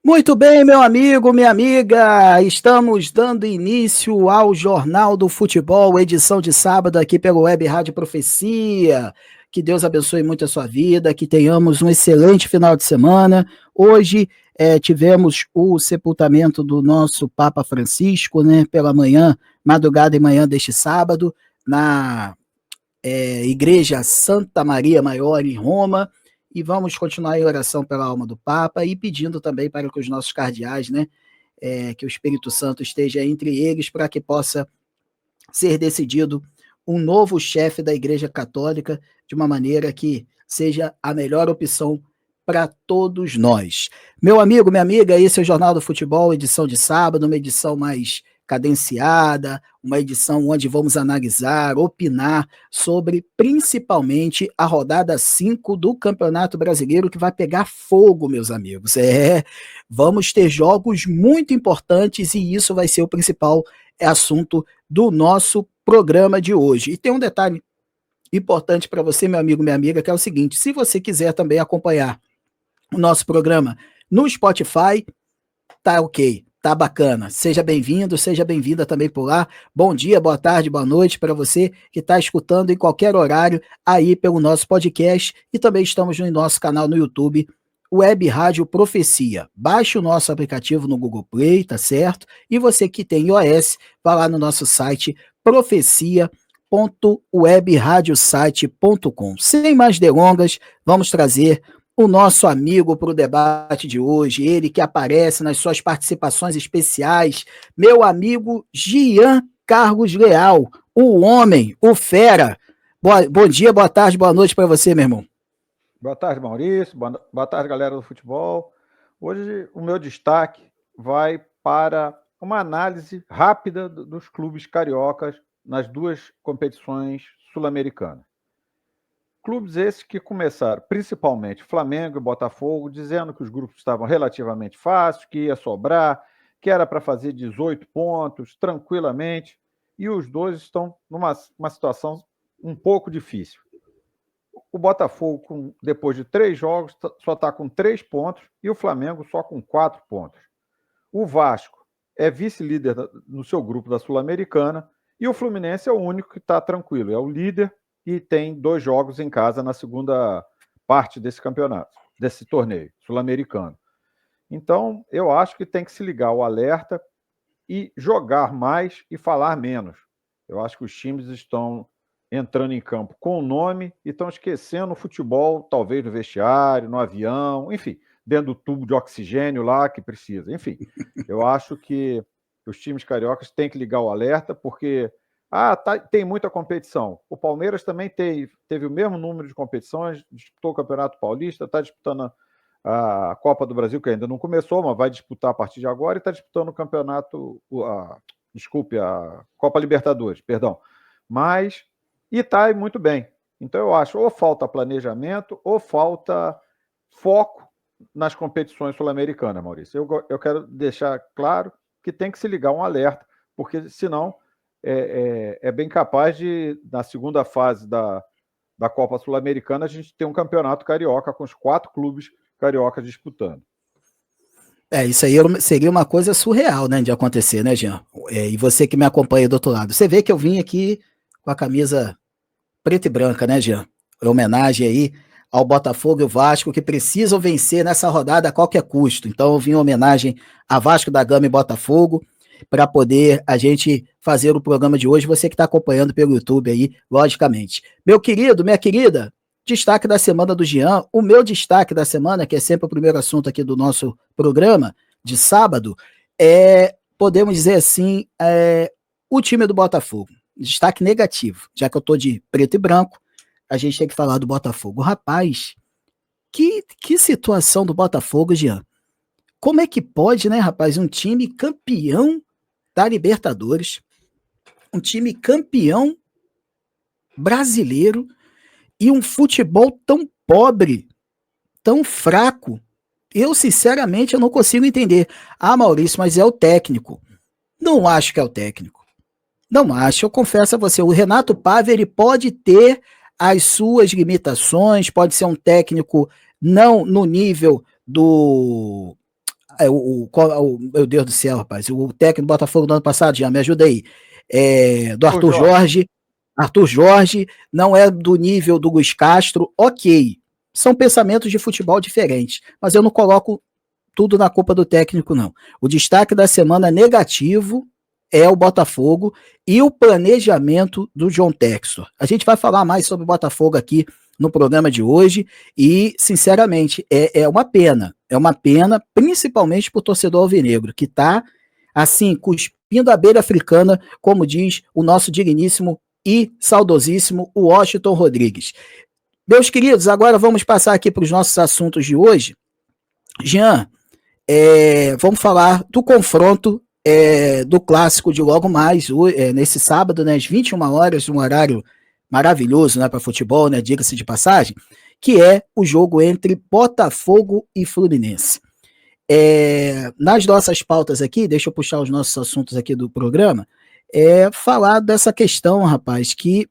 Muito bem, meu amigo, minha amiga, estamos dando início ao Jornal do Futebol, edição de sábado aqui pelo Web Rádio Profecia. Que Deus abençoe muito a sua vida, que tenhamos um excelente final de semana. Hoje tivemos o sepultamento do nosso Papa Francisco, né, pela manhã, madrugada e manhã deste sábado, na Igreja Santa Maria Maior em Roma. E vamos continuar em oração pela alma do Papa e pedindo também para que os nossos cardeais, né, que o Espírito Santo esteja entre eles para que possa ser decidido um novo chefe da Igreja Católica de uma maneira que seja a melhor opção para todos nós. Meu amigo, minha amiga, esse é o Jornal do Futebol, edição de sábado, uma edição mais cadenciada, uma edição onde vamos analisar, opinar sobre principalmente a rodada 5 do Campeonato Brasileiro, que vai pegar fogo, meus amigos. Vamos ter jogos muito importantes e isso vai ser o principal assunto do nosso programa de hoje. E tem um detalhe importante para você, meu amigo, minha amiga, que é o seguinte: se você quiser também acompanhar o nosso programa no Spotify, tá ok, tá bacana. Seja bem-vindo, seja bem-vinda também por lá. Bom dia, boa tarde, boa noite para você que está escutando em qualquer horário aí pelo nosso podcast e também estamos no nosso canal no YouTube, Web Rádio Profecia. Baixe o nosso aplicativo no Google Play, tá certo? E você que tem iOS, vá lá no nosso site profecia.webradiosite.com. Sem mais delongas, vamos trazer o nosso amigo para o debate de hoje, ele que aparece nas suas participações especiais, meu amigo Gian Carlos Leal, o homem, o fera. Bom dia, boa tarde, boa noite para você, meu irmão. Boa tarde, Maurício. Boa tarde, galera do futebol. Hoje o meu destaque vai para uma análise rápida dos clubes cariocas nas duas competições sul-americanas. Clubes esses que começaram, principalmente Flamengo e Botafogo, dizendo que os grupos estavam relativamente fáceis, que ia sobrar, que era para fazer 18 pontos tranquilamente, e os dois estão numa situação um pouco difícil. O Botafogo, depois de 3 jogos, só está com 3 pontos e o Flamengo só com 4 pontos. O Vasco é vice-líder no seu grupo da Sul-Americana e o Fluminense é o único que está tranquilo, é o líder e tem 2 jogos em casa na segunda parte desse campeonato, desse torneio sul-americano. Então, eu acho que tem que se ligar o alerta e jogar mais e falar menos. Eu acho que os times estão entrando em campo com o nome e estão esquecendo o futebol, talvez no vestiário, no avião, enfim, dentro do tubo de oxigênio lá que precisa. Enfim, eu acho que os times cariocas têm que ligar o alerta, porque tem muita competição. O Palmeiras também teve o mesmo número de competições, disputou o Campeonato Paulista, está disputando a Copa do Brasil, que ainda não começou, mas vai disputar a partir de agora, e está disputando o campeonato, a Copa Libertadores, perdão. Mas, e está muito bem. Então eu acho, ou falta planejamento, ou falta foco nas competições sul-americanas, Maurício. Eu quero deixar claro que tem que se ligar um alerta, porque senão é bem capaz de, na segunda fase da Copa Sul-Americana, a gente ter um campeonato carioca com os 4 clubes cariocas disputando. Isso aí seria uma coisa surreal, né, de acontecer, né, Jean? E você que me acompanha do outro lado. Você vê que eu vim aqui com a camisa preta e branca, né, Jean? Em homenagem aí ao Botafogo e o Vasco, que precisam vencer nessa rodada a qualquer custo. Então eu vim em homenagem a Vasco da Gama e Botafogo, para poder a gente fazer o programa de hoje, você que está acompanhando pelo YouTube aí, logicamente. Meu querido, minha querida, destaque da semana do Jean, o meu destaque da semana, que é sempre o primeiro assunto aqui do nosso programa de sábado, podemos dizer assim, o time do Botafogo. Destaque negativo, já que eu tô de preto e branco, a gente tem que falar do Botafogo. Rapaz, que situação do Botafogo, Jean. Como é que pode, né, rapaz, um time campeão da Libertadores, um time campeão brasileiro e um futebol tão pobre, tão fraco? Eu, sinceramente, eu não consigo entender. Maurício, mas é o técnico. Não acho que é o técnico. Não acho, eu confesso a você, o Renato Paiva, ele pode ter as suas limitações, pode ser um técnico não no nível do Meu Deus do céu, rapaz, o técnico do Botafogo do ano passado, já me ajuda aí, do Arthur Jorge. Arthur Jorge não é do nível do Luiz Castro, ok, são pensamentos de futebol diferentes, mas eu não coloco tudo na culpa do técnico, não. O destaque da semana negativo é o Botafogo e o planejamento do John Textor. A gente vai falar mais sobre o Botafogo aqui no programa de hoje e, sinceramente, é uma pena, principalmente para o torcedor alvinegro, que está, assim, cuspindo a beira africana, como diz o nosso digníssimo e saudosíssimo Washington Rodrigues. Meus queridos, agora vamos passar aqui para os nossos assuntos de hoje. Jean, vamos falar do confronto do clássico de logo mais, nesse sábado, né, às 21 horas, um horário maravilhoso, né, para futebol, né, diga-se de passagem, que é o jogo entre Botafogo e Fluminense. Nas nossas pautas aqui, deixa eu puxar os nossos assuntos aqui do programa, falar dessa questão, rapaz, que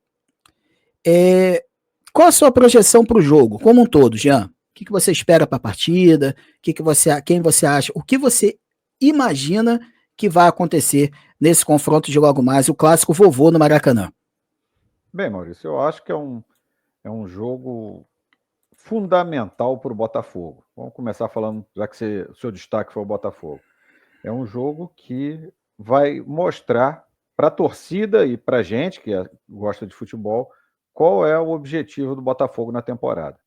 qual a sua projeção para o jogo, como um todo, Jean? O que você espera para a partida? Quem você acha? O que você imagina que vai acontecer nesse confronto de logo mais, o clássico vovô no Maracanã? Bem, Maurício, eu acho que é um jogo fundamental para o Botafogo. Vamos começar falando, já que o seu destaque foi o Botafogo. É um jogo que vai mostrar para a torcida e para a gente que gosta de futebol qual é o objetivo do Botafogo na temporada.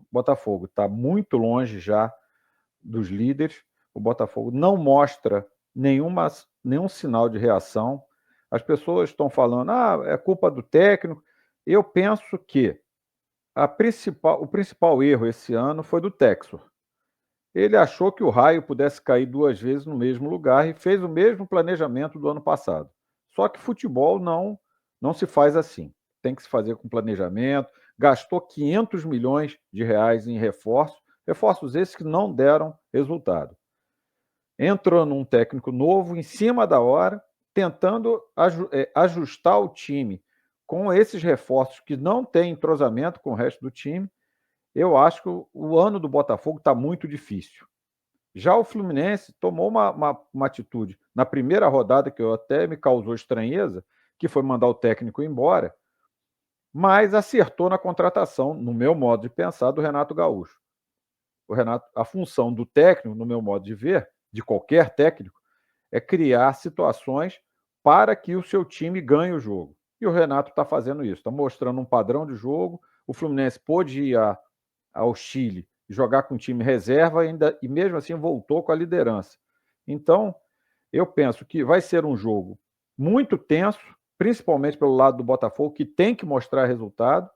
O Botafogo está muito longe já dos líderes. O Botafogo não mostra nenhum sinal de reação. As pessoas estão falando, é culpa do técnico. Eu penso que o principal erro esse ano foi do Textor. Ele achou que o raio pudesse cair 2 vezes no mesmo lugar e fez o mesmo planejamento do ano passado. Só que futebol não se faz assim. Tem que se fazer com planejamento. Gastou 500 milhões de reais em reforços esses que não deram resultado. Entrou num técnico novo, em cima da hora, tentando ajustar o time com esses reforços que não têm entrosamento com o resto do time. Eu acho que o ano do Botafogo está muito difícil. Já o Fluminense tomou uma atitude na primeira rodada que até me causou estranheza, que foi mandar o técnico embora, mas acertou na contratação, no meu modo de pensar, do Renato Gaúcho. A função do técnico, no meu modo de ver, de qualquer técnico, é criar situações para que o seu time ganhe o jogo. E o Renato está fazendo isso, está mostrando um padrão de jogo. O Fluminense pôde ir ao Chile jogar com time reserva e mesmo assim voltou com a liderança. Então, eu penso que vai ser um jogo muito tenso, principalmente pelo lado do Botafogo, que tem que mostrar resultado.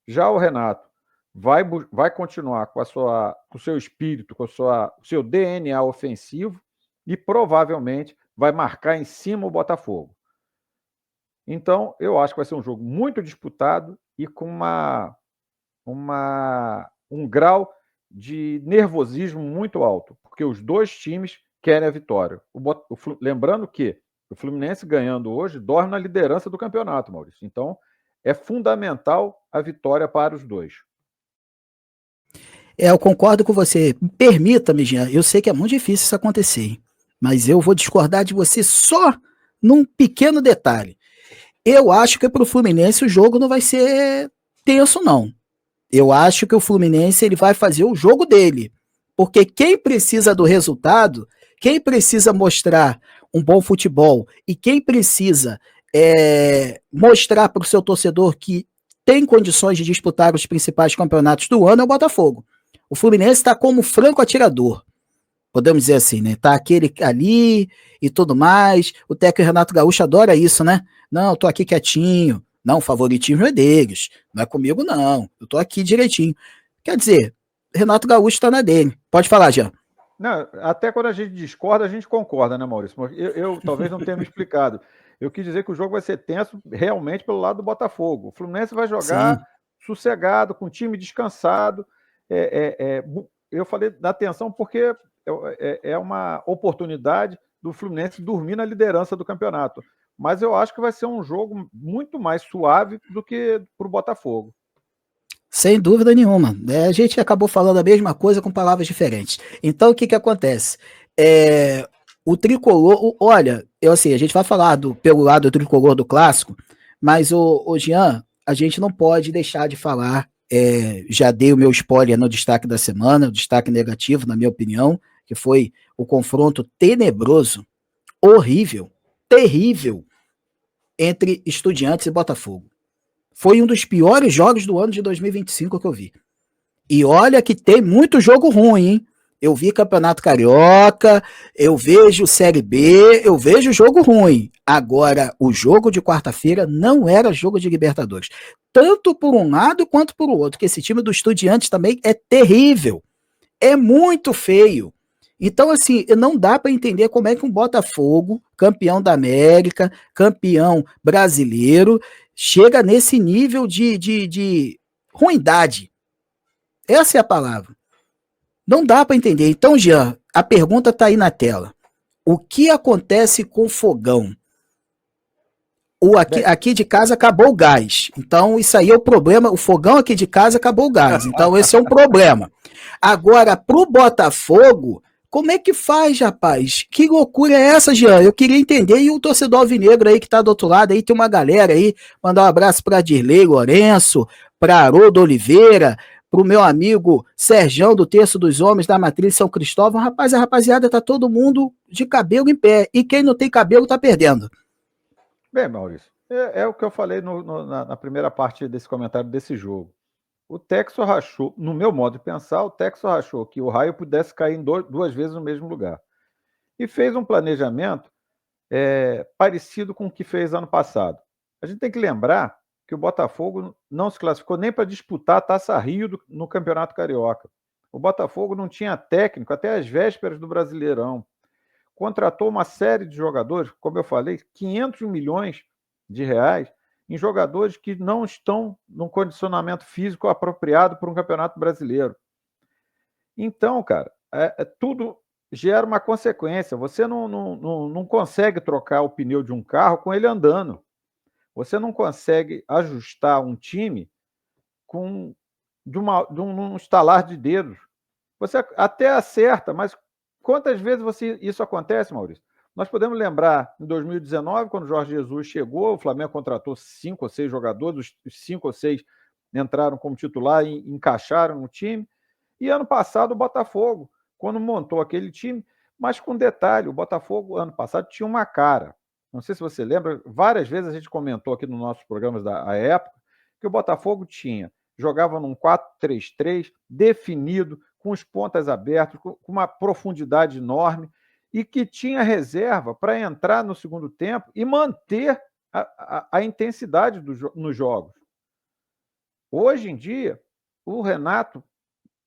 Já o Renato vai continuar com o seu espírito, com o seu DNA ofensivo e provavelmente vai marcar em cima o Botafogo. Então, eu acho que vai ser um jogo muito disputado e com um grau de nervosismo muito alto, porque os dois times querem a vitória. Lembrando que o Fluminense ganhando hoje dorme na liderança do campeonato, Maurício. Então, é fundamental a vitória para os dois. Eu concordo com você. Permita-me, Jean, eu sei que é muito difícil isso acontecer, hein? Mas eu vou discordar de você só num pequeno detalhe. Eu acho que para o Fluminense o jogo não vai ser tenso, não. Eu acho que o Fluminense ele vai fazer o jogo dele. Porque quem precisa do resultado, quem precisa mostrar um bom futebol e quem precisa mostrar para o seu torcedor que tem condições de disputar os principais campeonatos do ano é o Botafogo. O Fluminense está como franco atirador. Podemos dizer assim, né? Tá aquele ali e tudo mais. O técnico Renato Gaúcho adora isso, né? Não, eu tô aqui quietinho. Não, o favoritismo é deles. Não é comigo, não. Eu tô aqui direitinho. Quer dizer, Renato Gaúcho tá na dele. Pode falar, Jean. Não, até quando a gente discorda, a gente concorda, né, Maurício? Eu talvez não tenha me explicado. Eu quis dizer que o jogo vai ser tenso realmente pelo lado do Botafogo. O Fluminense vai jogar sossegado, com o time descansado. Eu falei da atenção porque é uma oportunidade do Fluminense dormir na liderança do campeonato. Mas eu acho que vai ser um jogo muito mais suave do que para o Botafogo. Sem dúvida nenhuma. A gente acabou falando a mesma coisa com palavras diferentes. Então, o que acontece? O tricolor, olha, assim, a gente vai falar pelo lado do tricolor do clássico, mas o Jean, a gente não pode deixar de falar. Já dei o meu spoiler no destaque da semana, o destaque negativo, na minha opinião, que foi o confronto tenebroso, horrível, terrível entre Estudiantes e Botafogo. Foi um dos piores jogos do ano de 2025 que eu vi. E olha que tem muito jogo ruim, hein? Eu vi Campeonato Carioca, eu vejo Série B, eu vejo jogo ruim. Agora, o jogo de quarta-feira não era jogo de Libertadores. Tanto por um lado quanto por outro, que esse time do Estudiantes também é terrível. É muito feio. Então, assim, não dá para entender como é que um Botafogo, campeão da América, campeão brasileiro, chega nesse nível de ruindade. Essa é a palavra. Não dá para entender. Então, Jean, a pergunta está aí na tela. O que acontece com o fogão? Aqui de casa acabou o gás. Então, isso aí é o problema. O fogão aqui de casa acabou o gás. Então, esse é um problema. Agora, pro Botafogo, como é que faz, rapaz? Que loucura é essa, Jean? Eu queria entender. E o torcedor alvinegro aí que tá do outro lado, aí tem uma galera aí. Mandar um abraço para Dirley Lourenço, para Haroldo Oliveira, pro meu amigo Serjão do Terço dos Homens da Matriz São Cristóvão. Rapaz, a rapaziada tá todo mundo de cabelo em pé. E quem não tem cabelo tá perdendo. Bem, Maurício, é o que eu falei na primeira parte desse comentário desse jogo. O Texo rachou, no meu modo de pensar, o Texo rachou que o raio pudesse cair em duas vezes no mesmo lugar. E fez um planejamento parecido com o que fez ano passado. A gente tem que lembrar que o Botafogo não se classificou nem para disputar a Taça Rio no Campeonato Carioca. O Botafogo não tinha técnico até as vésperas do Brasileirão. Contratou uma série de jogadores, como eu falei, 500 milhões de reais em jogadores que não estão num condicionamento físico apropriado para um campeonato brasileiro. Então, cara, tudo gera uma consequência. Você não consegue trocar o pneu de um carro com ele andando. Você não consegue ajustar um time de um estalar de dedos. Você até acerta, mas quantas vezes isso acontece, Maurício? Nós podemos lembrar, em 2019, quando o Jorge Jesus chegou, o Flamengo contratou 5 ou 6 jogadores, os 5 ou 6 entraram como titular e encaixaram no time. E ano passado, o Botafogo, quando montou aquele time, mas com detalhe, o Botafogo, ano passado, tinha uma cara. Não sei se você lembra, várias vezes a gente comentou aqui nos nossos programas da época, que o Botafogo jogava num 4-3-3 definido, com os pontas abertos, com uma profundidade enorme, e que tinha reserva para entrar no segundo tempo e manter a intensidade nos jogos. Hoje em dia, o Renato,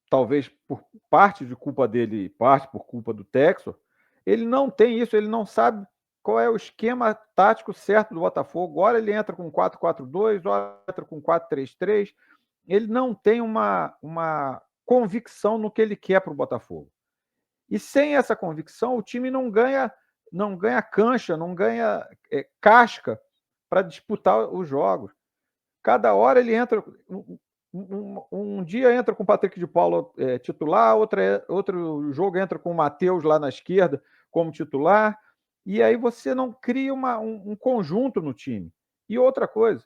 talvez por parte de culpa dele, parte por culpa do Textor, ele não tem isso, ele não sabe qual é o esquema tático certo do Botafogo. Ora ele entra com 4-4-2, ora entra com 4-3-3. Ele não tem uma convicção no que ele quer para o Botafogo. E sem essa convicção, o time não ganha cancha, não ganha casca para disputar os jogos. Cada hora ele entra. Um dia entra com o Patrick de Paula titular, outro jogo entra com o Matheus lá na esquerda como titular, e aí você não cria um conjunto no time. E outra coisa,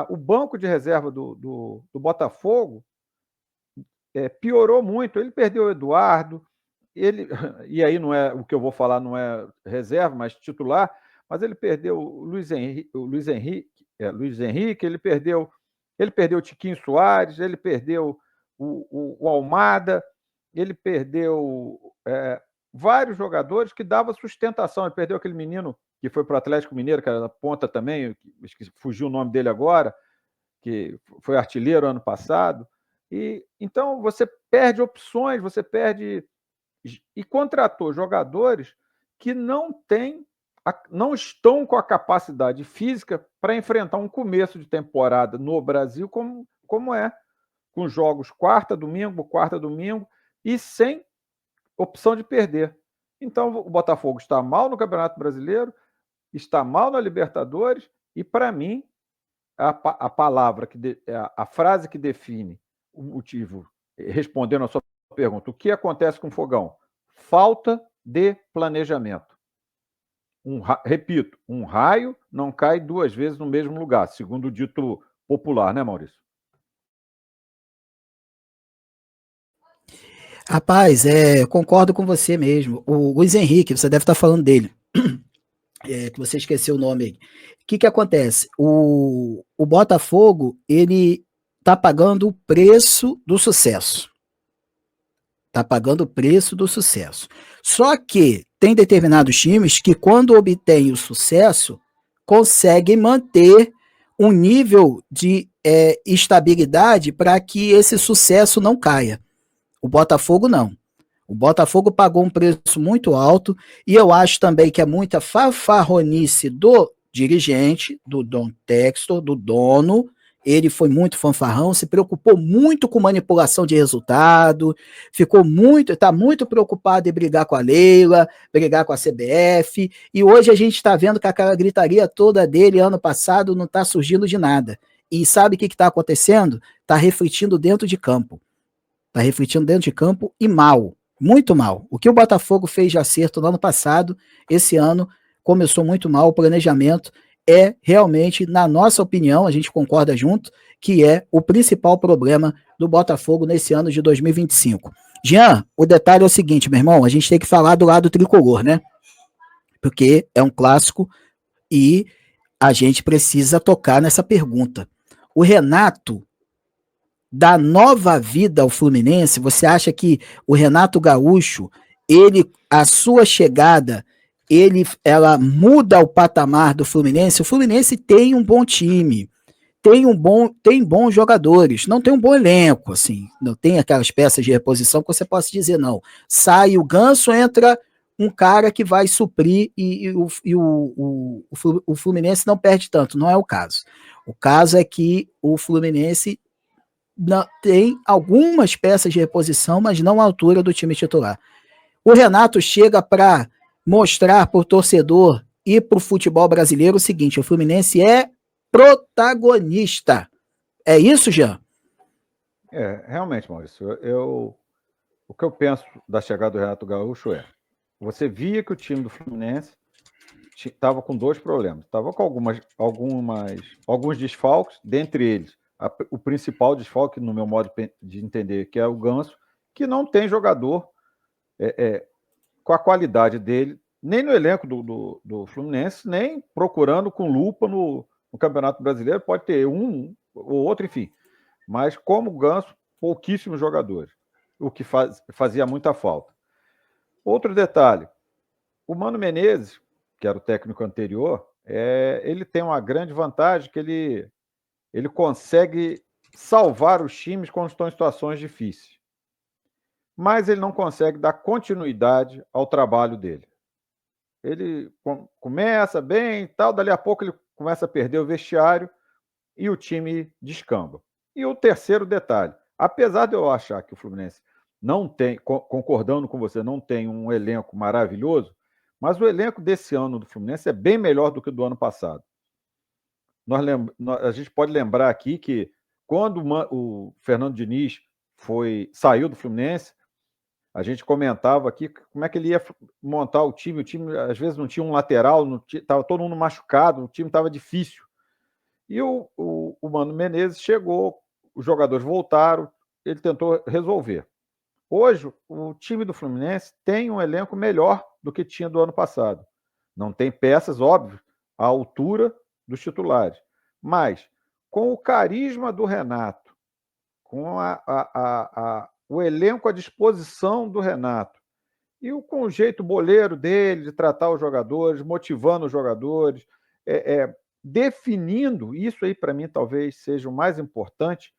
o banco de reserva do Botafogo piorou muito. Ele perdeu o Eduardo, e aí não é o que eu vou falar, não é reserva, mas titular, mas ele perdeu o Luiz Henrique, ele perdeu o Tiquinho Soares, ele perdeu o Almada, ele perdeu vários jogadores que davam sustentação. Ele perdeu aquele menino que foi para o Atlético Mineiro, que era da ponta também, fugiu o nome dele agora, que foi artilheiro ano passado. E então você perde opções, você perde e contratou jogadores que não estão com a capacidade física para enfrentar um começo de temporada no Brasil como é, com jogos quarta, domingo, e sem opção de perder. Então o Botafogo está mal no Campeonato Brasileiro, está mal na Libertadores, e para mim a palavra, a frase que define o motivo, respondendo a sua pergunta, o que acontece com o Fogão? Falta de planejamento. Repito, um raio não cai duas vezes no mesmo lugar, segundo o dito popular, né, Maurício? Rapaz, concordo com você mesmo. O Luiz Henrique, você deve estar falando dele, que você esqueceu o nome aí. O que acontece? O Botafogo, ele tá pagando o preço do sucesso. Tá pagando o preço do sucesso. Só que tem determinados times que, quando obtêm o sucesso, conseguem manter um nível de estabilidade para que esse sucesso não caia. O Botafogo não. O Botafogo pagou um preço muito alto e eu acho também que é muita fanfarronice do dirigente, do Don Textor, do dono. Ele foi muito fanfarrão, se preocupou muito com manipulação de resultado, está muito preocupado em brigar com a Leila, brigar com a CBF, e hoje a gente está vendo que aquela gritaria toda dele ano passado não está surgindo de nada. E sabe o que está acontecendo? Está refletindo dentro de campo. Está refletindo dentro de campo e mal, muito mal. O que o Botafogo fez de acerto no ano passado, esse ano começou muito mal. O planejamento é realmente, na nossa opinião, a gente concorda junto, que é o principal problema do Botafogo nesse ano de 2025. Jean, o detalhe é o seguinte, meu irmão, a gente tem que falar do lado tricolor, né? Porque é um clássico e a gente precisa tocar nessa pergunta. O Renato dá nova vida ao Fluminense? Você acha que o Renato Gaúcho, a sua chegada, ela muda o patamar do Fluminense? O Fluminense tem um bom time, tem bons jogadores, não tem um bom elenco, assim, não tem aquelas peças de reposição que você possa dizer, não. Sai o Ganso, entra um cara que vai suprir o Fluminense não perde tanto, não é o caso. O caso é que o Fluminense tem algumas peças de reposição, mas não à altura do time titular. O Renato chega para mostrar para o torcedor e para o futebol brasileiro o seguinte: o Fluminense é protagonista. É isso, Jean? Realmente, Maurício, o que eu penso da chegada do Renato Gaúcho você via que o time do Fluminense estava com dois problemas. Estava com alguns desfalques, dentre eles o principal desfalque, no meu modo de entender, que é o Ganso, que não tem jogador com a qualidade dele, nem no elenco do Fluminense, nem procurando com lupa no Campeonato Brasileiro. Pode ter um ou outro, enfim. Mas como o Ganso, pouquíssimos jogadores, o que fazia muita falta. Outro detalhe, o Mano Menezes, que era o técnico anterior, ele tem uma grande vantagem, que ele consegue salvar os times quando estão em situações difíceis. Mas ele não consegue dar continuidade ao trabalho dele. Ele começa bem e tal, dali a pouco ele começa a perder o vestiário e o time descamba. E o terceiro detalhe, apesar de eu achar que o Fluminense não tem, concordando com você, não tem um elenco maravilhoso, mas o elenco desse ano do Fluminense é bem melhor do que o do ano passado. A gente pode lembrar aqui que quando o Fernando Diniz saiu do Fluminense, a gente comentava aqui como é que ele ia montar o time. O time, às vezes, não tinha um lateral, estava todo mundo machucado, o time estava difícil. E o Mano Menezes chegou, os jogadores voltaram, ele tentou resolver. Hoje, o time do Fluminense tem um elenco melhor do que tinha do ano passado. Não tem peças, óbvio, à altura dos titulares. Mas, com o carisma do Renato, com o elenco à disposição do Renato, e com o jeito boleiro dele de tratar os jogadores, motivando os jogadores, definindo, isso aí para mim talvez seja o mais importante,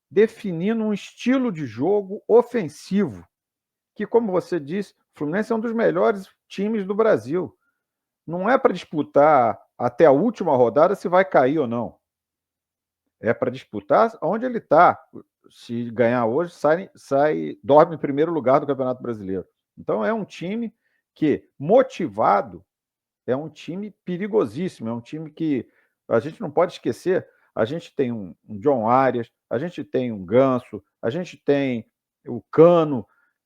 definindo um estilo de jogo ofensivo, que, como você disse, o Fluminense é um dos melhores times do Brasil. Não é para disputar até a última rodada se vai cair ou não. É para disputar onde ele está. Se ganhar hoje, dorme em primeiro lugar do Campeonato Brasileiro. Então é um time que, motivado, é um time perigosíssimo, é um time que a gente não pode esquecer. A gente tem um John Arias, a gente tem um Ganso, a gente tem o Cano,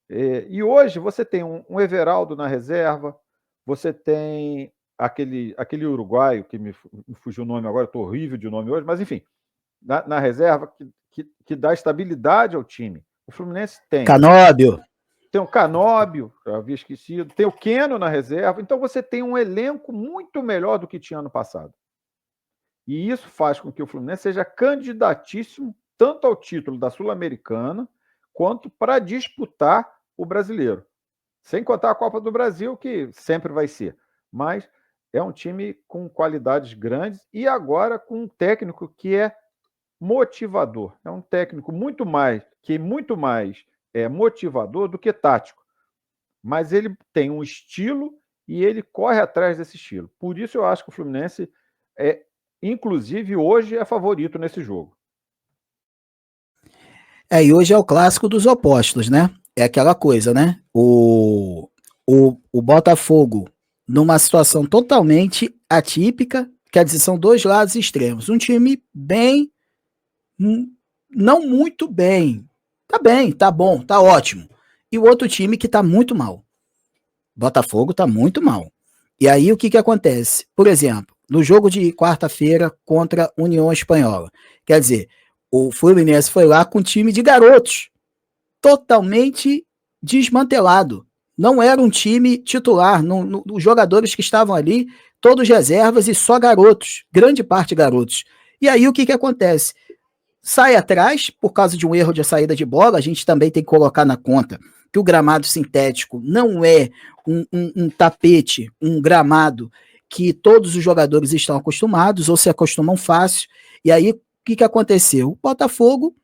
E hoje você tem um Everaldo na reserva, você tem aquele uruguaio, que me fugiu o nome agora, estou horrível de nome hoje, mas enfim, na reserva, que dá estabilidade ao time. O Fluminense tem. Canóbio. Tem o Canóbio, eu havia esquecido, tem o Keno na reserva, então você tem um elenco muito melhor do que tinha ano passado. E isso faz com que o Fluminense seja candidatíssimo tanto ao título da Sul-Americana, quanto para disputar o brasileiro. Sem contar a Copa do Brasil, que sempre vai ser. Mas é um time com qualidades grandes e agora com um técnico que é motivador. É um técnico muito mais motivador do que tático. Mas ele tem um estilo e ele corre atrás desse estilo. Por isso eu acho que o Fluminense inclusive hoje é favorito nesse jogo. E hoje é o clássico dos opostos, né? É aquela coisa, né? O Botafogo, numa situação totalmente atípica, quer dizer, são dois lados extremos. Um time bem, não muito bem. Tá bem, tá bom, tá ótimo. E o outro time que tá muito mal. Botafogo tá muito mal. E aí o que acontece? Por exemplo, no jogo de quarta-feira contra a União Espanhola. Quer dizer, o Fluminense foi lá com um time de garotos, totalmente desmantelado. Não era um time titular. Os jogadores que estavam ali, todos reservas e só garotos, grande parte garotos. E aí o que acontece? Sai atrás, por causa de um erro de saída de bola, a gente também tem que colocar na conta que o gramado sintético não é um tapete, um gramado que todos os jogadores estão acostumados ou se acostumam fácil. E aí, o que aconteceu? O Botafogo,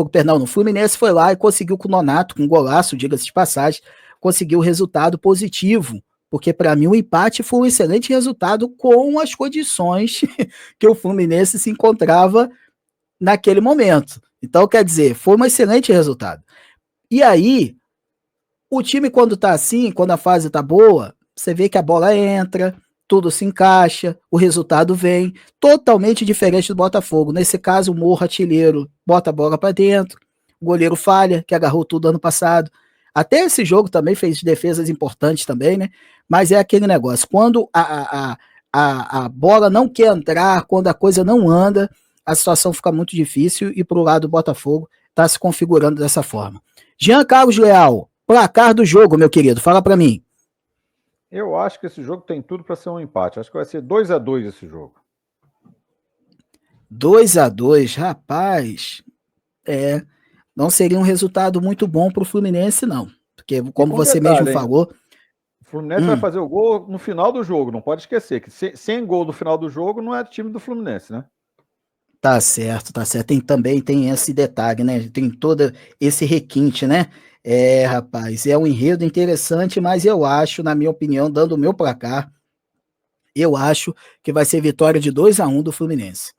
perdão, no Fluminense foi lá e conseguiu com o Nonato, com um golaço, diga-se de passagem, conseguiu um resultado positivo, porque para mim o empate foi um excelente resultado com as condições que o Fluminense se encontrava naquele momento. Então, quer dizer, foi um excelente resultado. E aí, o time quando tá assim, quando a fase tá boa, você vê que a bola entra, tudo se encaixa, o resultado vem, totalmente diferente do Botafogo. Nesse caso, o Morro artilheiro bota a bola para dentro, o goleiro falha, que agarrou tudo ano passado. Até esse jogo também fez defesas importantes também, né? Mas é aquele negócio, quando a bola não quer entrar, quando a coisa não anda, a situação fica muito difícil e pro lado do Botafogo tá se configurando dessa forma. Jean Carlos Leal, placar do jogo, meu querido, fala para mim. Eu acho que esse jogo tem tudo para ser um empate. Acho que vai ser 2-2 esse jogo. 2-2, rapaz. Não seria um resultado muito bom para o Fluminense, não. Porque, como você mesmo falou. O Fluminense vai fazer o gol no final do jogo, não pode esquecer que sem gol no final do jogo não é time do Fluminense, né? Tá certo, tá certo. Também tem esse detalhe, né? Tem todo esse requinte, né? Rapaz, é um enredo interessante, mas eu acho, na minha opinião, dando o meu placar, eu acho que vai ser vitória de 2-1 do Fluminense.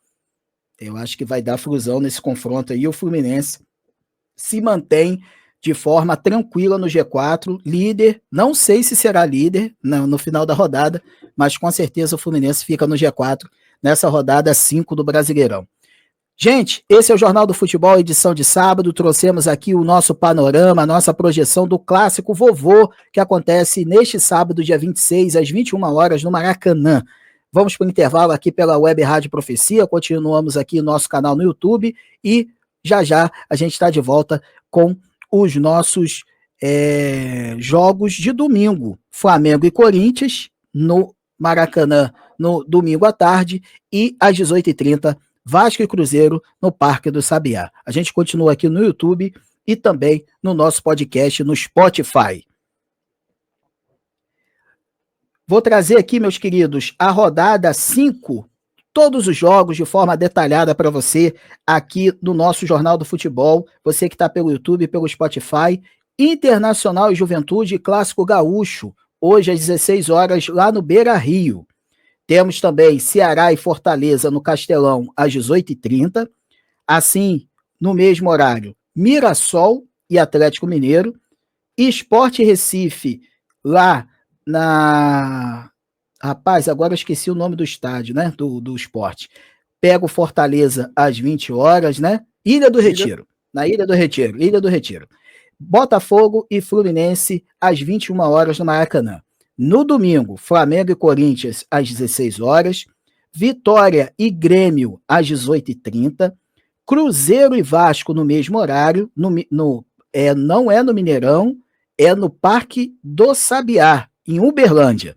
Eu acho que vai dar fusão nesse confronto aí. O Fluminense se mantém de forma tranquila no G4, líder, não sei se será líder no final da rodada, mas com certeza o Fluminense fica no G4 nessa rodada 5 do Brasileirão. Gente, esse é o Jornal do Futebol, edição de sábado. Trouxemos aqui o nosso panorama, a nossa projeção do clássico vovô, que acontece neste sábado, dia 26, às 21 horas, no Maracanã. Vamos para o intervalo aqui pela Web Rádio Profecia, continuamos aqui no nosso canal no YouTube e já a gente está de volta com os nossos jogos de domingo. Flamengo e Corinthians no Maracanã no domingo à tarde e às 18h30 Vasco e Cruzeiro no Parque do Sabiá. A gente continua aqui no YouTube e também no nosso podcast no Spotify. Vou trazer aqui, meus queridos, a rodada 5, todos os jogos de forma detalhada para você aqui no nosso Jornal do Futebol. Você que está pelo YouTube, pelo Spotify. Internacional e Juventude, Clássico Gaúcho, hoje às 16 horas, lá no Beira-Rio. Temos também Ceará e Fortaleza no Castelão às 18h30. Assim, no mesmo horário, Mirassol e Atlético Mineiro. Sport Recife, lá na... Rapaz, agora eu esqueci o nome do estádio, né? Do Sport. Pega o Fortaleza às 20 horas, né? Ilha do Retiro. Na Ilha do Retiro. Botafogo e Fluminense às 21 horas no Maracanã. No domingo, Flamengo e Corinthians às 16 horas, Vitória e Grêmio às 18h30, Cruzeiro e Vasco no mesmo horário, não é no Mineirão, é no Parque do Sabiá, em Uberlândia.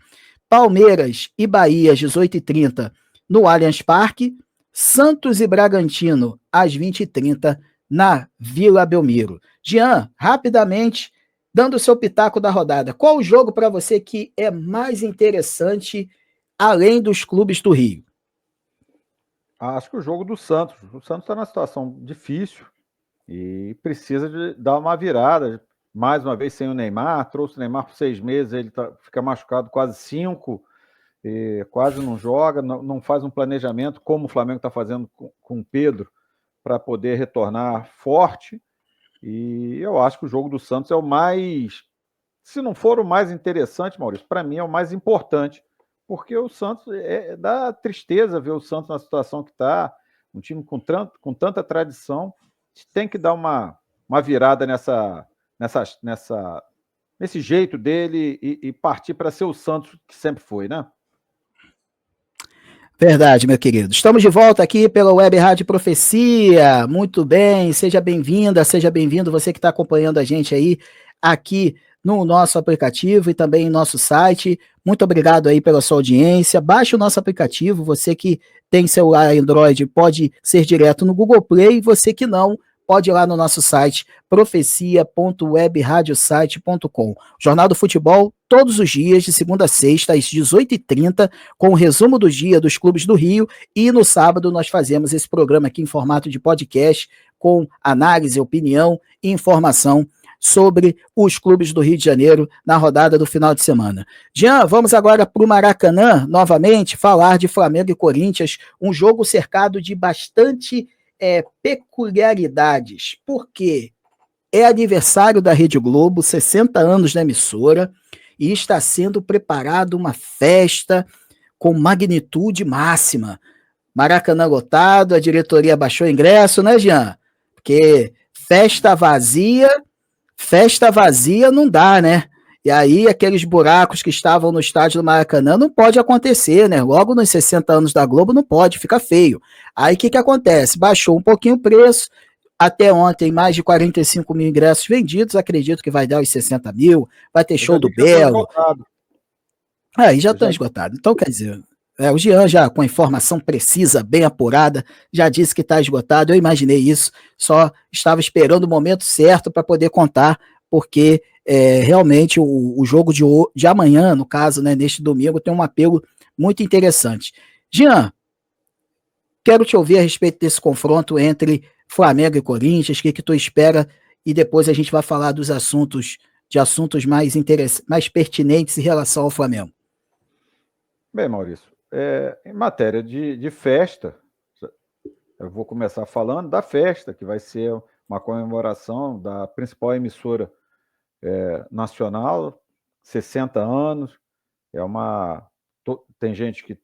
Palmeiras e Bahia às 18h30 no Allianz Parque, Santos e Bragantino às 20h30 na Vila Belmiro. Jean, rapidamente, dando o seu pitaco da rodada, qual o jogo para você que é mais interessante além dos clubes do Rio? Acho que o jogo do Santos. O Santos está numa situação difícil e precisa de dar uma virada. Mais uma vez sem o Neymar, trouxe o Neymar por 6 meses, ele fica machucado quase 5, quase não joga, não faz um planejamento como o Flamengo está fazendo com o Pedro para poder retornar forte. E eu acho que o jogo do Santos é o mais, se não for o mais interessante, Maurício, para mim é o mais importante, porque o Santos dá tristeza ver o Santos na situação que está, um time com tanta tradição, tem que dar uma virada nesse jeito dele e partir para ser o Santos que sempre foi, né? Verdade, meu querido. Estamos de volta aqui pela Web Rádio Profecia. Muito bem, seja bem-vinda, seja bem-vindo você que está acompanhando a gente aí aqui no nosso aplicativo e também em nosso site. Muito obrigado aí pela sua audiência. Baixe o nosso aplicativo. Você que tem celular Android pode ser direto no Google Play. Você que não, pode ir lá no nosso site profecia.webradiosite.com. Jornal do Futebol, todos os dias, de segunda a sexta, às 18h30, com o resumo do dia dos clubes do Rio, e no sábado nós fazemos esse programa aqui em formato de podcast, com análise, opinião e informação sobre os clubes do Rio de Janeiro na rodada do final de semana. Jean, vamos agora para o Maracanã, novamente, falar de Flamengo e Corinthians, um jogo cercado de bastante peculiaridades, porque é aniversário da Rede Globo, 60 anos da emissora, e está sendo preparada uma festa com magnitude máxima. Maracanã lotado, a diretoria baixou o ingresso, né, Jean? Porque festa vazia não dá, né? E aí aqueles buracos que estavam no estádio do Maracanã não pode acontecer, né? Logo nos 60 anos da Globo não pode, fica feio. Aí o que acontece? Baixou um pouquinho o preço, até ontem mais de 45 mil ingressos vendidos, acredito que vai dar os 60 mil, vai ter show do Belo. Aí já estão esgotados. Então, quer dizer, o Jean já com a informação precisa, bem apurada, já disse que está esgotado, eu imaginei isso, só estava esperando o momento certo para poder contar, porque realmente o jogo de amanhã, no caso, né, neste domingo, tem um apelo muito interessante. Jean, quero te ouvir a respeito desse confronto entre Flamengo e Corinthians, o que tu espera, e depois a gente vai falar dos assuntos mais pertinentes em relação ao Flamengo. Bem, Maurício, em matéria de festa, eu vou começar falando da festa, que vai ser uma comemoração da principal emissora nacional, 60 anos, tem gente que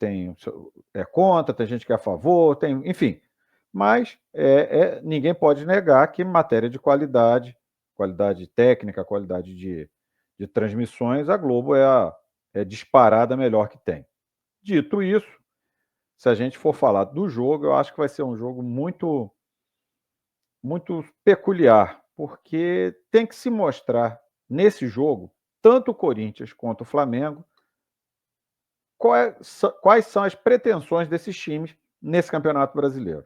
é contra, tem gente que é a favor, enfim, mas ninguém pode negar que em matéria de qualidade técnica, qualidade de transmissões, a Globo é disparada melhor que tem. Dito isso, se a gente for falar do jogo, eu acho que vai ser um jogo muito, muito peculiar, porque tem que se mostrar nesse jogo, tanto o Corinthians quanto o Flamengo, quais são as pretensões desses times nesse Campeonato Brasileiro.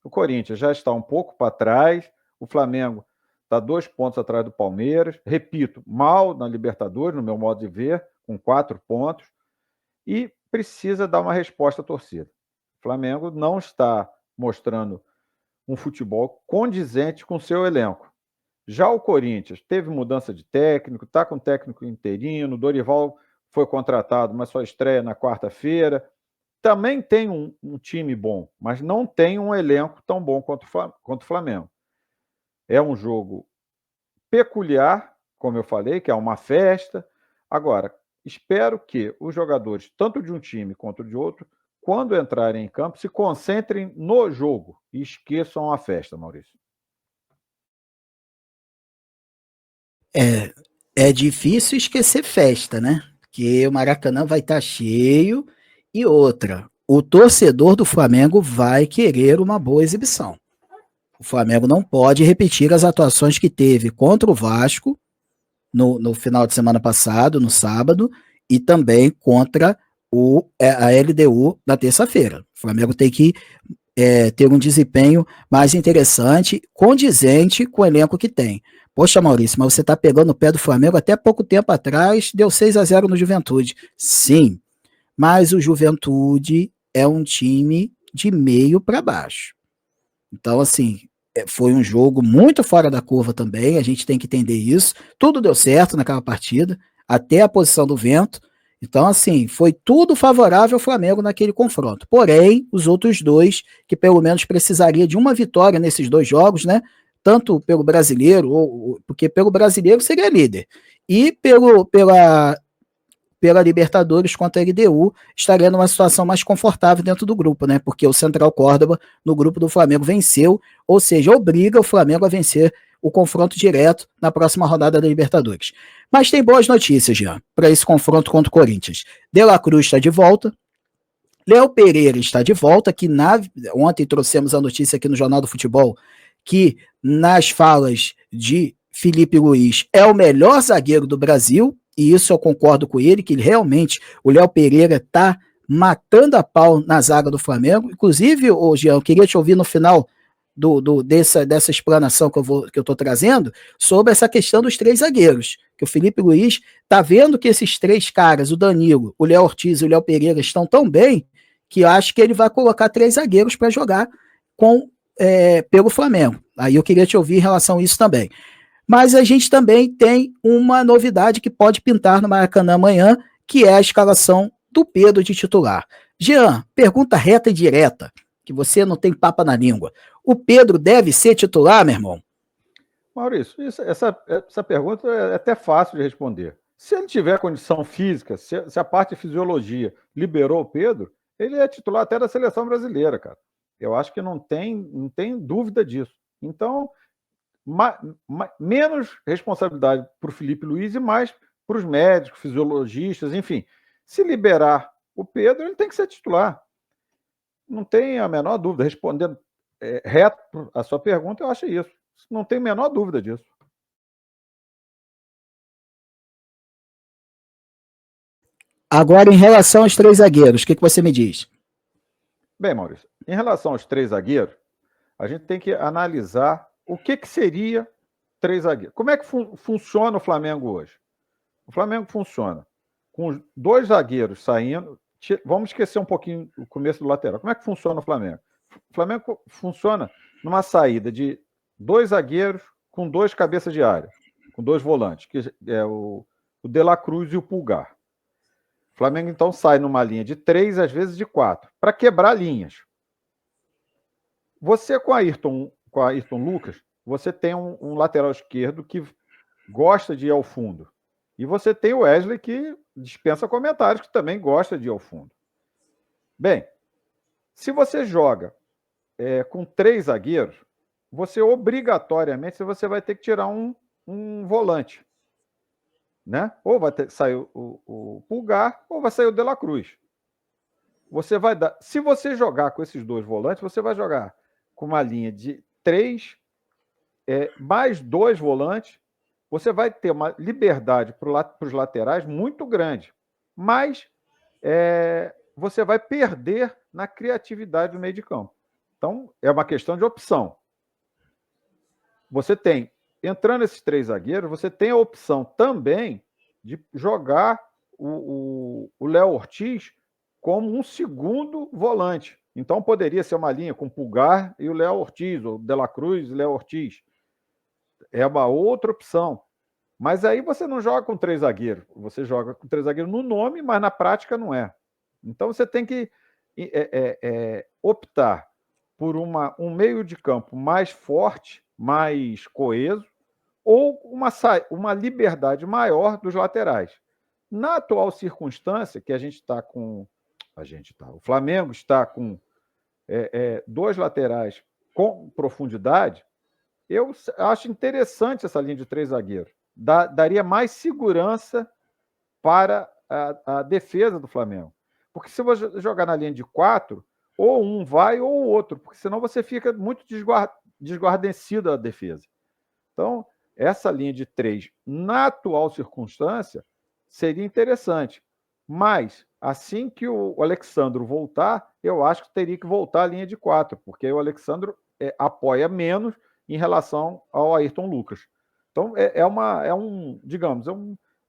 O Corinthians já está um pouco para trás, o Flamengo está 2 pontos atrás do Palmeiras, repito, mal na Libertadores, no meu modo de ver, com 4 pontos, e precisa dar uma resposta à torcida. O Flamengo não está mostrando um futebol condizente com seu elenco. Já o Corinthians teve mudança de técnico, está com técnico interino, Dorival foi contratado, mas só estreia na quarta-feira. Também tem um time bom, mas não tem um elenco tão bom quanto o Flamengo. É um jogo peculiar, como eu falei, que é uma festa. Agora, espero que os jogadores, tanto de um time quanto de outro, quando entrarem em campo, se concentrem no jogo e esqueçam a festa, Maurício. É, é difícil esquecer festa, né? Porque o Maracanã vai estar cheio e outra, o torcedor do Flamengo vai querer uma boa exibição. O Flamengo não pode repetir as atuações que teve contra o Vasco no final de semana passado, no sábado, e também contra a LDU na terça-feira. O Flamengo tem que ter um desempenho mais interessante, condizente com o elenco que tem. Poxa, Maurício, mas você está pegando o pé do Flamengo até pouco tempo atrás, deu 6-0 no Juventude. Sim, mas o Juventude é um time de meio para baixo. Então, assim, foi um jogo muito fora da curva também, a gente tem que entender isso. Tudo deu certo naquela partida, até a posição do vento. Então, assim, foi tudo favorável ao Flamengo naquele confronto. Porém, os outros dois, que pelo menos precisaria de uma vitória nesses dois jogos, né? Tanto pelo brasileiro, porque pelo brasileiro seria líder, e pela Libertadores contra a LDU, estaria numa situação mais confortável dentro do grupo, né? Porque o Central Córdoba, no grupo do Flamengo, venceu, ou seja, obriga o Flamengo a vencer o confronto direto na próxima rodada da Libertadores. Mas tem boas notícias, Jean, para esse confronto contra o Corinthians. De La Cruz está de volta, Léo Pereira está de volta, que ontem trouxemos a notícia aqui no Jornal do Futebol, que nas falas de Felipe Luiz é o melhor zagueiro do Brasil, e isso eu concordo com ele, que realmente o Léo Pereira está matando a pau na zaga do Flamengo. Inclusive, Jean, eu queria te ouvir no final dessa explanação que eu estou trazendo sobre essa questão dos três zagueiros. Que o Felipe Luiz está vendo que esses três caras, o Danilo, o Léo Ortiz e o Léo Pereira, estão tão bem que eu acho que ele vai colocar três zagueiros para jogar pelo Flamengo. Aí eu queria te ouvir em relação a isso também. Mas a gente também tem uma novidade que pode pintar no Maracanã amanhã, que é a escalação do Pedro de titular. Jean, pergunta reta e direta, que você não tem papa na língua. O Pedro deve ser titular, meu irmão? Maurício, essa pergunta é até fácil de responder. Se ele tiver condição física, se a parte de fisiologia liberou o Pedro, ele é titular até da seleção brasileira, cara. Eu acho que não tem dúvida disso. Então, menos responsabilidade para o Felipe Luiz e mais para os médicos, fisiologistas, enfim. Se liberar o Pedro, ele tem que ser titular. Não tem a menor dúvida. Respondendo reto a sua pergunta, eu acho isso. Não tem a menor dúvida disso. Agora, em relação aos três zagueiros, o que você me diz? Bem, Maurício, em relação aos três zagueiros, a gente tem que analisar o que seria três zagueiros. Como é que funciona o Flamengo hoje? O Flamengo funciona com dois zagueiros saindo. Vamos esquecer um pouquinho o começo do lateral. Como é que funciona o Flamengo? O Flamengo funciona numa saída de dois zagueiros com dois cabeças de área, com dois volantes, que é o De La Cruz e o Pulgar. O Flamengo, então, sai numa linha de 3, às vezes de 4, para quebrar linhas. Você, com Ayrton Lucas, você tem um lateral esquerdo que gosta de ir ao fundo. E você tem o Wesley, que dispensa comentários, que também gosta de ir ao fundo. Bem, se você joga com três zagueiros, você obrigatoriamente você vai ter que tirar um volante. Né? Ou vai sair o Pulgar, ou vai sair o De La Cruz. Você vai dar. Se você jogar com esses dois volantes, você vai jogar com uma linha de 3 mais 2 volantes. Você vai ter uma liberdade para os laterais muito grande. Mas você vai perder na criatividade do meio de campo. Então, é uma questão de opção. Você tem, entrando esses três zagueiros, você tem a opção também de jogar o Léo Ortiz como um segundo volante. Então, poderia ser uma linha com Pulgar e o Léo Ortiz, ou De La Cruz e Léo Ortiz. É uma outra opção. Mas aí você não joga com três zagueiros. Você joga com três zagueiros no nome, mas na prática não é. Então, você tem que optar por um meio de campo mais forte, mais coeso, ou uma liberdade maior dos laterais. Na atual circunstância, que a gente está com. O Flamengo está com dois laterais com profundidade, eu acho interessante essa linha de três zagueiros. daria mais segurança para a defesa do Flamengo. Porque se você jogar na linha de 4, ou um vai ou o outro, porque senão você fica muito desguarnecido a defesa. Então, essa linha de 3, na atual circunstância, seria interessante. Mas, assim que o Alexandro voltar, eu acho que teria que voltar à linha de 4, porque o Alexandro apoia menos em relação ao Ayrton Lucas. Então, é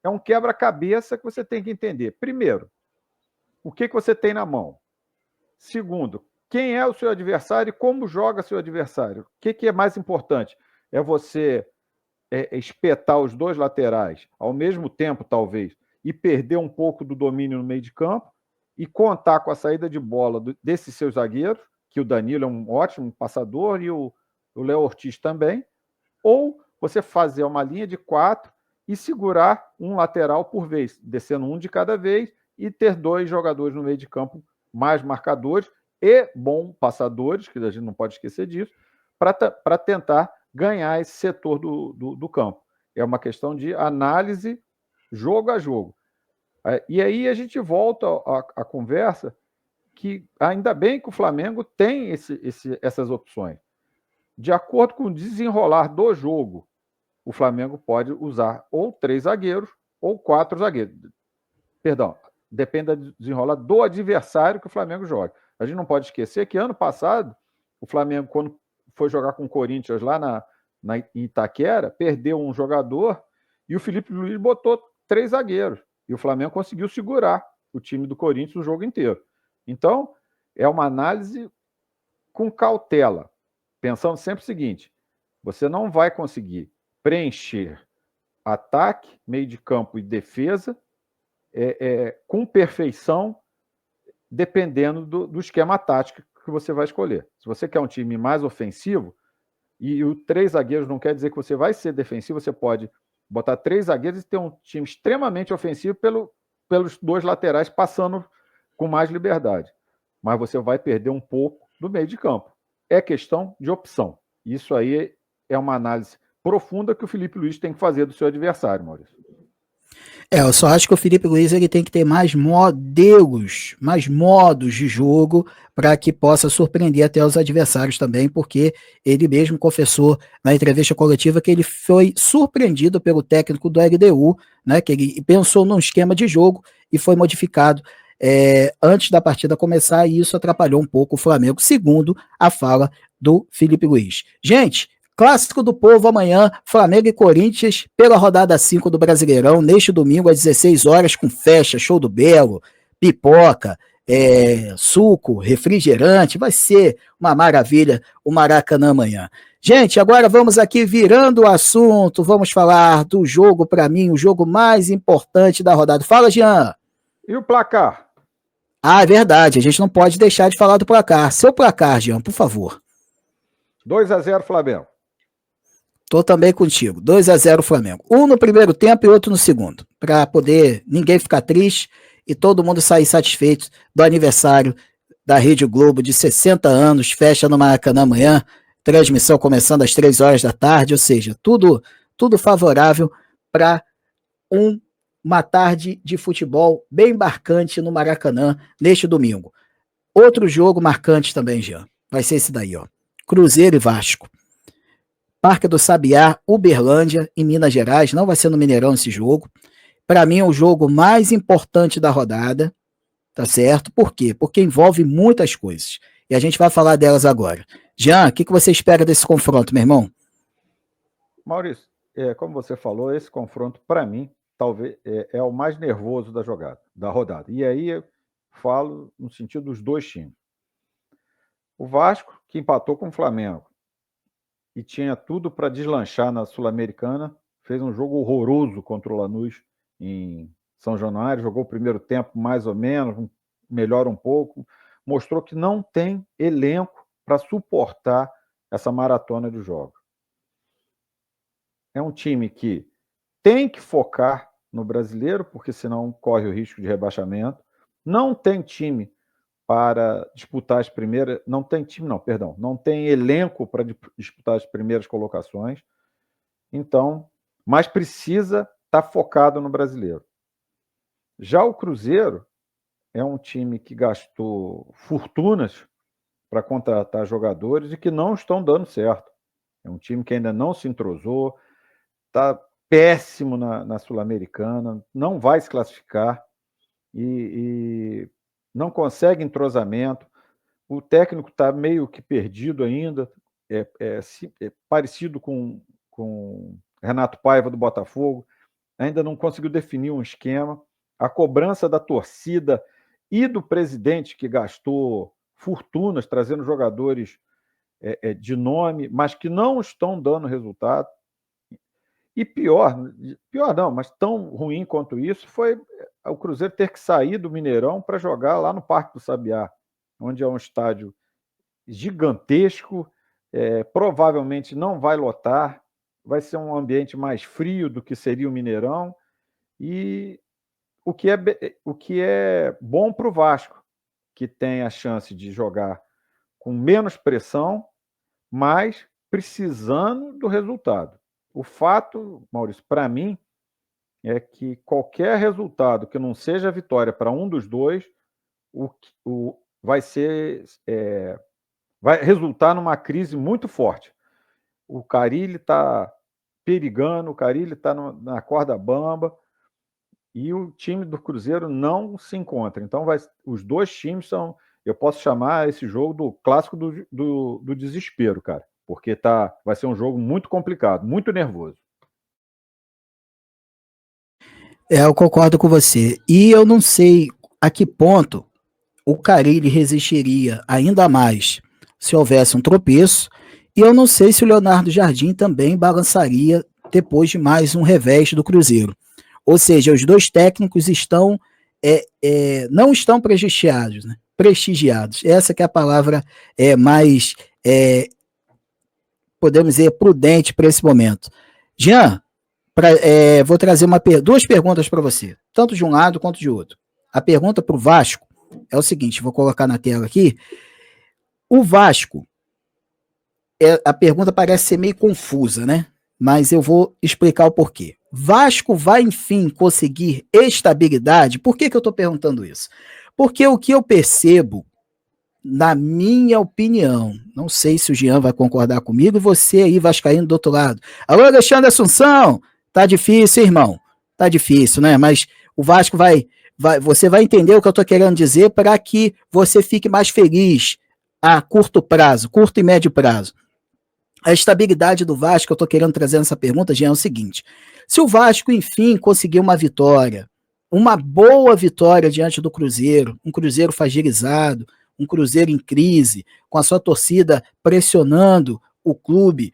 um quebra-cabeça que você tem que entender. Primeiro, o que você tem na mão? Segundo, quem é o seu adversário e como joga seu adversário? O que é mais importante? É você espetar os dois laterais ao mesmo tempo, talvez, e perder um pouco do domínio no meio de campo e contar com a saída de bola desses seus zagueiros, que o Danilo é um ótimo passador e o Léo Ortiz também, ou você fazer uma linha de 4 e segurar um lateral por vez, descendo um de cada vez e ter 2 jogadores no meio de campo mais marcadores e bons passadores, que a gente não pode esquecer disso, para tentar ganhar esse setor do campo. É uma questão de análise jogo a jogo. E aí a gente volta à conversa que ainda bem que o Flamengo tem essas opções. De acordo com o desenrolar do jogo, o Flamengo pode usar ou 3 zagueiros ou 4 zagueiros. Perdão, depende do desenrolar do adversário que o Flamengo joga. A gente não pode esquecer que ano passado, o Flamengo, quando foi jogar com o Corinthians lá na Itaquera, perdeu um jogador e o Felipe Luiz botou 3 zagueiros. E o Flamengo conseguiu segurar o time do Corinthians o jogo inteiro. Então, é uma análise com cautela, pensando sempre o seguinte: você não vai conseguir preencher ataque, meio de campo e defesa com perfeição, dependendo do esquema tático que você vai escolher. Se você quer um time mais ofensivo, e o 3 zagueiros não quer dizer que você vai ser defensivo, você pode botar 3 zagueiros e ter um time extremamente ofensivo pelos 2 laterais passando com mais liberdade. Mas você vai perder um pouco do meio de campo. É questão de opção. Isso aí é uma análise profunda que o Felipe Luiz tem que fazer do seu adversário, Maurício. Eu só acho que o Felipe Luiz ele tem que ter mais modelos, mais modos de jogo para que possa surpreender até os adversários também, porque ele mesmo confessou na entrevista coletiva que ele foi surpreendido pelo técnico do LDU, né, que ele pensou num esquema de jogo e foi modificado antes da partida começar, e isso atrapalhou um pouco o Flamengo, segundo a fala do Felipe Luiz. Gente, clássico do povo amanhã, Flamengo e Corinthians, pela rodada 5 do Brasileirão, neste domingo às 16 horas, com festa, show do Belo, pipoca, suco, refrigerante, vai ser uma maravilha o Maracanã amanhã. Gente, agora vamos aqui virando o assunto, vamos falar do jogo, para mim, o jogo mais importante da rodada. Fala, Jean. E o placar? Ah, é verdade, a gente não pode deixar de falar do placar. Seu placar, Jean, por favor. 2-0 Flamengo. Tô também contigo. 2-0 Flamengo. Um no primeiro tempo e outro no segundo. Para poder ninguém ficar triste e todo mundo sair satisfeito do aniversário da Rede Globo de 60 anos. Festa no Maracanã amanhã. Transmissão começando às 3 horas da tarde. Ou seja, tudo favorável para uma tarde de futebol bem marcante no Maracanã neste domingo. Outro jogo marcante também, Jean. Vai ser esse daí, ó. Cruzeiro e Vasco. Parque do Sabiá, Uberlândia, em Minas Gerais. Não vai ser no Mineirão esse jogo. Para mim é o jogo mais importante da rodada, tá certo? Por quê? Porque envolve muitas coisas. E a gente vai falar delas agora. Jean, o que você espera desse confronto, meu irmão? Maurício, como você falou, esse confronto, para mim, talvez é o mais nervoso da rodada. E aí eu falo no sentido dos dois times. O Vasco, que empatou com o Flamengo e tinha tudo para deslanchar na Sul-Americana, fez um jogo horroroso contra o Lanús em São Januário, jogou o primeiro tempo mais ou menos, melhora um pouco, mostrou que não tem elenco para suportar essa maratona de jogos. É um time que tem que focar no brasileiro, porque senão corre o risco de rebaixamento. Não tem time para disputar as primeiras. Não tem time, não, perdão. Não tem elenco para disputar as primeiras colocações. Então, mas precisa estar focado no brasileiro. Já o Cruzeiro é um time que gastou fortunas para contratar jogadores e que não estão dando certo. É um time que ainda não se entrosou, está péssimo na Sul-Americana, não vai se classificar e não consegue entrosamento. O técnico está meio que perdido ainda, é parecido com Renato Paiva do Botafogo, ainda não conseguiu definir um esquema. A cobrança da torcida e do presidente, que gastou fortunas trazendo jogadores de nome, mas que não estão dando resultado. E pior não, mas tão ruim quanto isso, foi o Cruzeiro ter que sair do Mineirão para jogar lá no Parque do Sabiá, onde é um estádio gigantesco, provavelmente não vai lotar, vai ser um ambiente mais frio do que seria o Mineirão, e o que é bom para o Vasco, que tem a chance de jogar com menos pressão, mas precisando do resultado. O fato, Maurício, para mim, é que qualquer resultado que não seja vitória para um dos dois, vai ser vai resultar numa crise muito forte. O Carille está perigando, o Carille está na corda bamba e o time do Cruzeiro não se encontra. Então, os dois times são. Eu posso chamar esse jogo do clássico do desespero, cara, porque vai ser um jogo muito complicado, muito nervoso. Eu concordo com você. E eu não sei a que ponto o Carille resistiria ainda mais se houvesse um tropeço. E eu não sei se o Leonardo Jardim também balançaria depois de mais um revés do Cruzeiro. Ou seja, os dois técnicos não estão prestigiados, né? Prestigiados. Essa que é a palavra mais, podemos dizer, prudente para esse momento. Jean, vou trazer duas perguntas para você, tanto de um lado quanto de outro. A pergunta para o Vasco é o seguinte, vou colocar na tela aqui. O Vasco, a pergunta parece ser meio confusa, né? Mas eu vou explicar o porquê. Vasco vai, enfim, conseguir estabilidade? Por que eu estou perguntando isso? Porque o que eu percebo, na minha opinião, não sei se o Jean vai concordar comigo, e você aí, vascaíno do outro lado. Alô, Alexandre Assunção! Tá difícil, irmão? Tá difícil, né? Mas o Vasco você vai entender o que eu estou querendo dizer para que você fique mais feliz a curto prazo, curto e médio prazo. A estabilidade do Vasco, eu estou querendo trazer nessa pergunta, Jean, é o seguinte: se o Vasco, enfim, conseguir uma vitória, uma boa vitória diante do Cruzeiro, um Cruzeiro fragilizado, um Cruzeiro em crise, com a sua torcida pressionando o clube,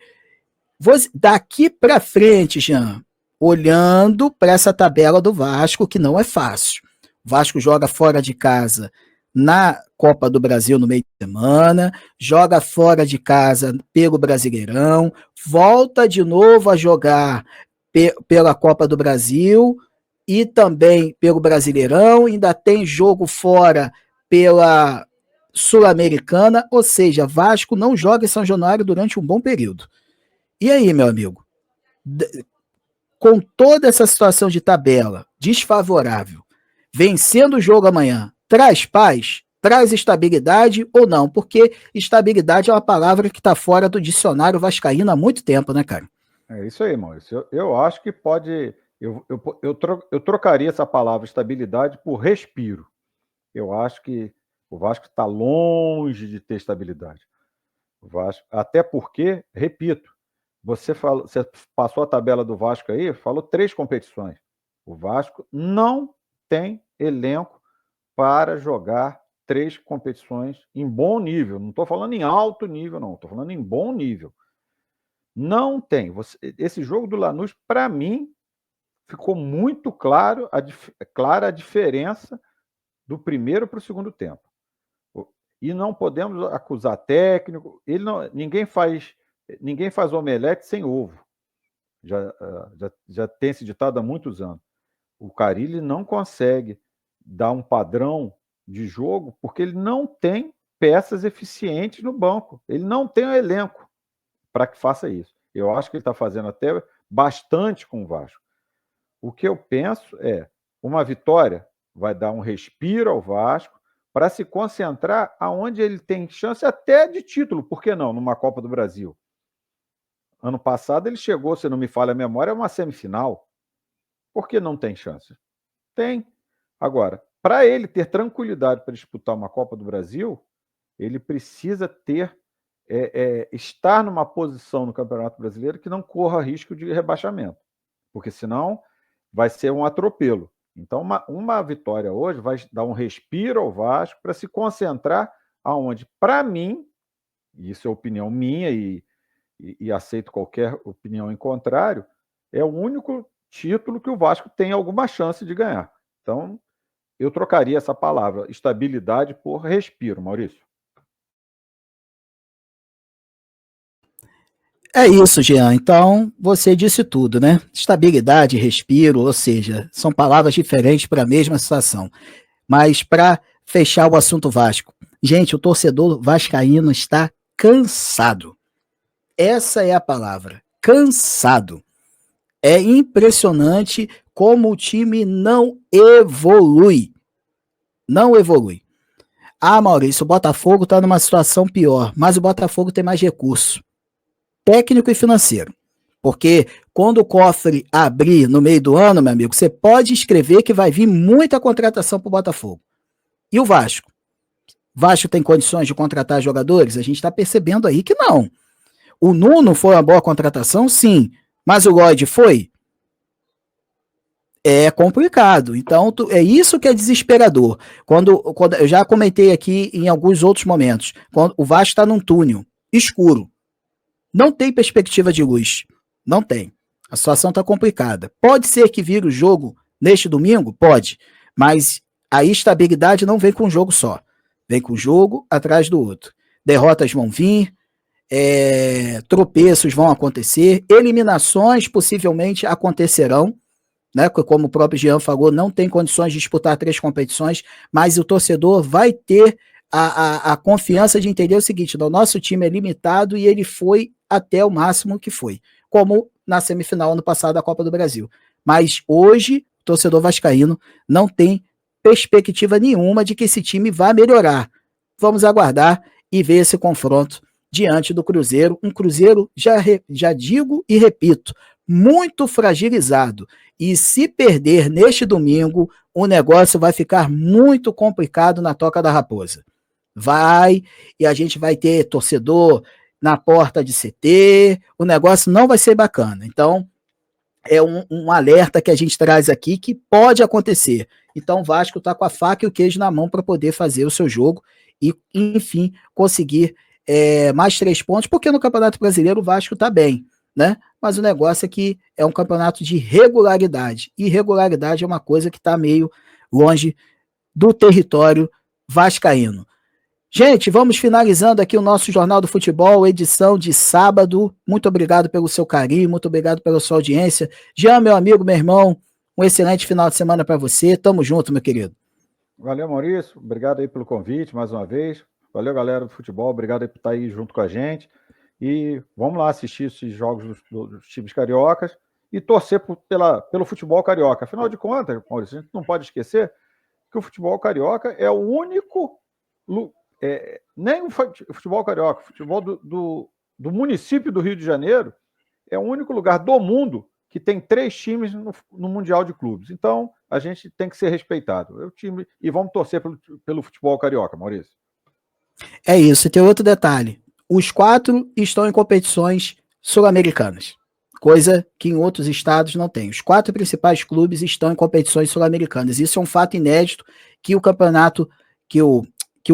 daqui para frente, Jean, olhando para essa tabela do Vasco, que não é fácil. O Vasco joga fora de casa na Copa do Brasil no meio de semana, joga fora de casa pelo Brasileirão, volta de novo a jogar pela Copa do Brasil e também pelo Brasileirão, ainda tem jogo fora pela Sul-Americana, ou seja, Vasco não joga em São Januário durante um bom período. E aí, meu amigo, com toda essa situação de tabela desfavorável, vencendo o jogo amanhã, traz paz, traz estabilidade ou não? Porque estabilidade é uma palavra que está fora do dicionário vascaíno há muito tempo, né, cara? É isso aí, Maurício. Eu acho que pode. Eu trocaria essa palavra estabilidade por respiro. Eu acho que o Vasco está longe de ter estabilidade. O Vasco, até porque, repito, você passou a tabela do Vasco aí, falou 3 competições. O Vasco não tem elenco para jogar 3 competições em bom nível. Não estou falando em alto nível, não. Estou falando em bom nível. Não tem. Esse jogo do Lanús, para mim, ficou muito clara a diferença do primeiro para o segundo tempo. E não podemos acusar técnico. Ninguém faz omelete sem ovo. Já tem esse ditado há muitos anos. O Carille não consegue dar um padrão de jogo porque ele não tem peças eficientes no banco. Ele não tem o elenco para que faça isso. Eu acho que ele está fazendo até bastante com o Vasco. O que eu penso é, uma vitória vai dar um respiro ao Vasco para se concentrar aonde ele tem chance até de título, por que não, numa Copa do Brasil? Ano passado ele chegou, se não me falha a memória, a uma semifinal. Por que não tem chance? Tem. Agora, para ele ter tranquilidade para disputar uma Copa do Brasil, ele precisa estar numa posição no Campeonato Brasileiro que não corra risco de rebaixamento, porque senão vai ser um atropelo. Então, uma vitória hoje vai dar um respiro ao Vasco para se concentrar aonde, para mim, e isso é opinião minha e aceito qualquer opinião em contrário, é o único título que o Vasco tem alguma chance de ganhar. Então, eu trocaria essa palavra, estabilidade, por respiro, Maurício. É isso, Jean. Então, você disse tudo, né? Estabilidade, respiro, ou seja, são palavras diferentes para a mesma situação. Mas para fechar o assunto Vasco, gente, o torcedor vascaíno está cansado. Essa é a palavra, cansado. É impressionante como o time não evolui. Não evolui. Ah, Maurício, o Botafogo está numa situação pior, mas o Botafogo tem mais recurso técnico e financeiro. Porque quando o cofre abrir no meio do ano, meu amigo, você pode escrever que vai vir muita contratação para o Botafogo. E o Vasco? Vasco tem condições de contratar jogadores? A gente está percebendo aí que não. O Nuno foi uma boa contratação? Sim. Mas o Lloyd foi? É complicado. Então, é isso que é desesperador. Quando eu já comentei aqui em alguns outros momentos, quando o Vasco está num túnel escuro. Não tem perspectiva de luz. Não tem. A situação está complicada. Pode ser que vire o jogo neste domingo? Pode. Mas a estabilidade não vem com um jogo só. Vem com um jogo atrás do outro. Derrotas vão vir, tropeços vão acontecer, eliminações possivelmente acontecerão, né? Como o próprio Jean falou, não tem condições de disputar 3 competições, mas o torcedor vai ter a confiança de entender o seguinte: o nosso time é limitado e ele foi até o máximo que foi, como na semifinal ano passado da Copa do Brasil. Mas hoje, o torcedor vascaíno não tem perspectiva nenhuma de que esse time vá melhorar. Vamos aguardar e ver esse confronto diante do Cruzeiro. Um Cruzeiro, já digo e repito, muito fragilizado. E se perder neste domingo, o negócio vai ficar muito complicado na Toca da Raposa. Vai, e a gente vai ter torcedor na porta de CT, o negócio não vai ser bacana. Então, é um alerta que a gente traz aqui que pode acontecer. Então, o Vasco está com a faca e o queijo na mão para poder fazer o seu jogo e, enfim, conseguir mais 3 pontos, porque no Campeonato Brasileiro o Vasco está bem, né? Mas o negócio é que é um campeonato de regularidade. E regularidade é uma coisa que está meio longe do território vascaíno. Gente, vamos finalizando aqui o nosso Jornal do Futebol, edição de sábado. Muito obrigado pelo seu carinho, muito obrigado pela sua audiência. Jean, meu amigo, meu irmão, um excelente final de semana para você. Tamo junto, meu querido. Valeu, Maurício. Obrigado aí pelo convite mais uma vez. Valeu, galera do futebol. Obrigado aí por estar aí junto com a gente. E vamos lá assistir esses jogos dos times cariocas e torcer pelo futebol carioca. Afinal de contas, Maurício, a gente não pode esquecer que o futebol carioca é o único... nem o futebol carioca, o futebol do município do Rio de Janeiro é o único lugar do mundo que tem 3 times no Mundial de Clubes. Então, a gente tem que ser respeitado. E vamos torcer pelo futebol carioca, Maurício. É isso. E tem outro detalhe. Os 4 estão em competições sul-americanas, coisa que em outros estados não tem. Os 4 principais clubes estão em competições sul-americanas. Isso é um fato inédito que o campeonato, que o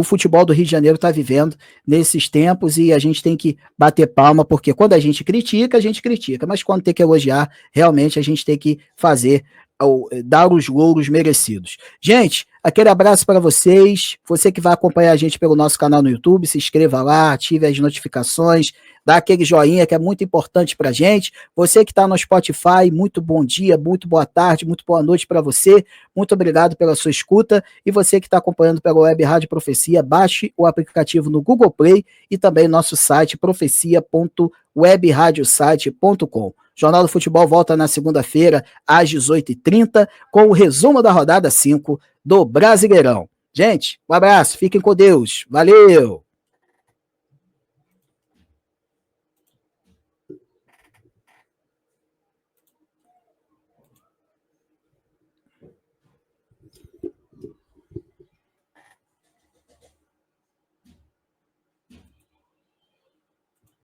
futebol do Rio de Janeiro está vivendo nesses tempos, e a gente tem que bater palma, porque quando a gente critica, mas quando tem que elogiar, realmente a gente tem que dar os louros merecidos. Gente, aquele abraço para vocês, você que vai acompanhar a gente pelo nosso canal no YouTube, se inscreva lá, ative as notificações, dá aquele joinha que é muito importante para a gente. Você que está no Spotify, muito bom dia, muito boa tarde, muito boa noite para você, muito obrigado pela sua escuta, e você que está acompanhando pela Web Rádio Profecia, baixe o aplicativo no Google Play e também nosso site profecia.webradiosite.com. Jornal do Futebol volta na segunda-feira, às 18h30, com o resumo da rodada 5 do Brasileirão. Gente, um abraço, fiquem com Deus. Valeu!